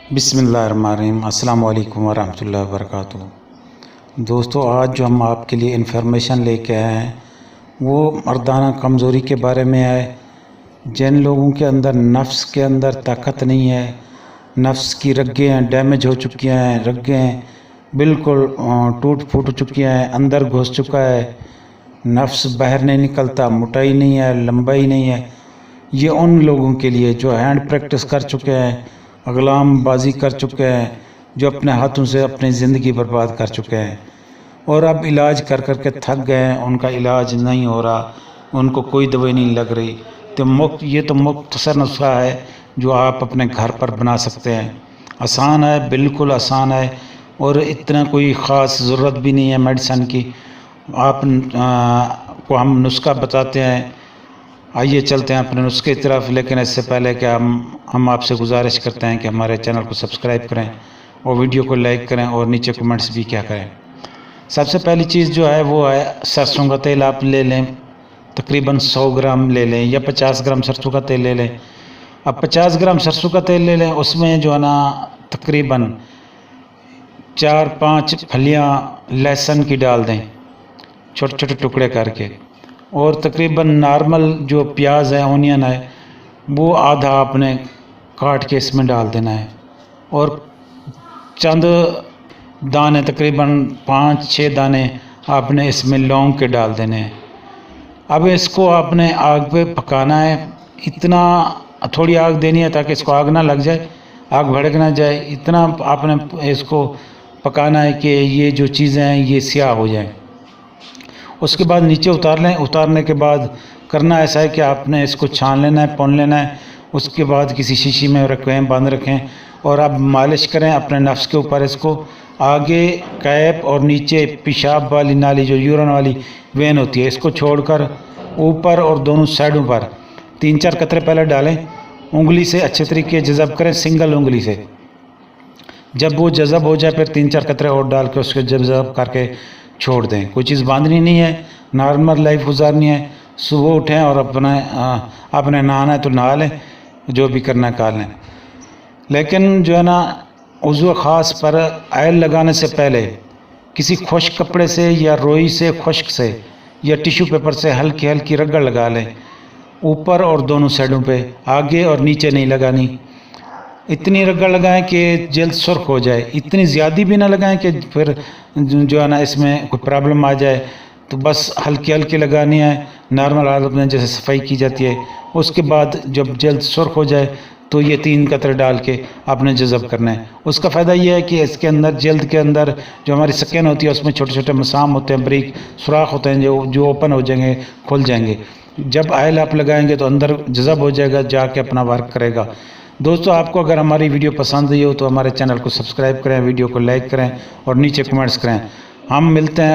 बिस्मिल्लाहिर्रहमानिर्रहीम। अस्सलाम वालेकुम वरहमतुल्लाहि वबरकातुहू। दोस्तों, आज जो हम आपके लिए इन्फॉर्मेशन लेके आए हैं वो मर्दाना कमज़ोरी के बारे में है। जिन लोगों के अंदर नफ्स के अंदर ताकत नहीं है, नफ्स की रगें डैमेज हो चुकी हैं, रगें बिल्कुल टूट फूट चुकी हैं, अंदर घुस चुका है, नफ्स बाहर नहीं निकलता, मोटाई नहीं है, लंबाई नहीं है। ये उन लोगों के लिए जो हैंड प्रैक्टिस कर चुके हैं, अगलाम बाजी कर चुके हैं, जो अपने हाथों से अपनी ज़िंदगी बर्बाद कर चुके हैं और अब इलाज कर कर के थक गए हैं, उनका इलाज नहीं हो रहा, उनको कोई दवाई नहीं लग रही। तो ये तो मुख्तसर नुस्खा है जो आप अपने घर पर बना सकते हैं। आसान है, बिल्कुल आसान है और इतना कोई ख़ास ज़रूरत भी नहीं है मेडिसिन की। आप को हम नुस्खा बताते हैं। आइए चलते हैं अपने नुस्खे की तरफ, लेकिन इससे पहले कि हम आपसे गुजारिश करते हैं कि हमारे चैनल को सब्सक्राइब करें और वीडियो को लाइक करें और नीचे कमेंट्स भी क्या करें। सबसे पहली चीज़ जो है वो है सरसों का तेल। आप ले लें, तकरीबन 100 ग्राम ले लें या 50 ग्राम सरसों का तेल ले लें। अब 50 ग्राम सरसों का तेल ले लें, उसमें जो है ना तकरीबन 4-5 फलियाँ लहसुन की डाल दें, छोटे छोटे टुकड़े करके। और तकरीबन नॉर्मल जो प्याज है, ओनियन है, वो आधा आपने काट के इसमें डाल देना है और चंद दाने, तकरीबन 5-6 दाने आपने इसमें लौंग के डाल देने हैं। अब इसको आपने आग पे पकाना है। इतना थोड़ी आग देनी है ताकि इसको आग ना लग जाए, आग भड़क ना जाए। इतना आपने इसको पकाना है कि ये जो चीज़ें हैं ये स्याह हो जाए। उसके बाद नीचे उतार लें। उतारने के बाद करना ऐसा है कि आपने इसको छान लेना है, पौन लेना है। उसके बाद किसी शीशी में रखें, बांध रखें और अब मालिश करें अपने नफ्स के ऊपर। इसको आगे कैप और नीचे पेशाब वाली नाली, जो यूरिन वाली वेन होती है, इसको छोड़कर ऊपर और दोनों साइडों पर 3-4 कतरे पहले डालें। उंगली से अच्छे तरीके जज़ब करें, सिंगल उंगली से। जब वो जज़ब हो जाए फिर 3-4 कतरे और डाल के उसके जज़ब करके छोड़ दें। कोई चीज़ बांधनी नहीं है, नॉर्मल लाइफ गुजारनी है। सुबह उठें और अपने नहाना है तो नहा लें, जो भी करना है कर लें। लेकिन जो है ना, उज़्व ख़ास पर ऑयल लगाने से पहले किसी खुश्क कपड़े से या रोई से, खुश्क से या टिश्यू पेपर से हल्की हल्की रगड़ लगा लें, ऊपर और दोनों साइडों पे, आगे और नीचे नहीं लगानी। इतनी रगड़ लगाएं कि जल्द सुर्ख हो जाए, इतनी ज़्यादा भी ना लगाएं कि फिर जो है ना इसमें कोई प्रॉब्लम आ जाए। तो बस हल्की हल्की लगानी है, नॉर्मल हालत में जैसे सफाई की जाती है। उसके बाद जब जल्द सुर्ख हो जाए तो ये 3 कतरे डाल के आपने जज़ब करना है। उसका फ़ायदा ये है कि इसके अंदर, जल्द के अंदर जो हमारी स्किन होती है उसमें छोटे छोटे मसाम होते हैं, बारीक सुराख होते हैं, जो ओपन हो जाएंगे, खुल जाएंगे। जब ऑयल आप लगाएंगे तो अंदर जज़ब हो जाएगा, जाके अपना वर्क करेगा। दोस्तों, आपको अगर हमारी वीडियो पसंद आई हो तो हमारे चैनल को सब्सक्राइब करें, वीडियो को लाइक करें और नीचे कमेंट्स करें। हम मिलते हैं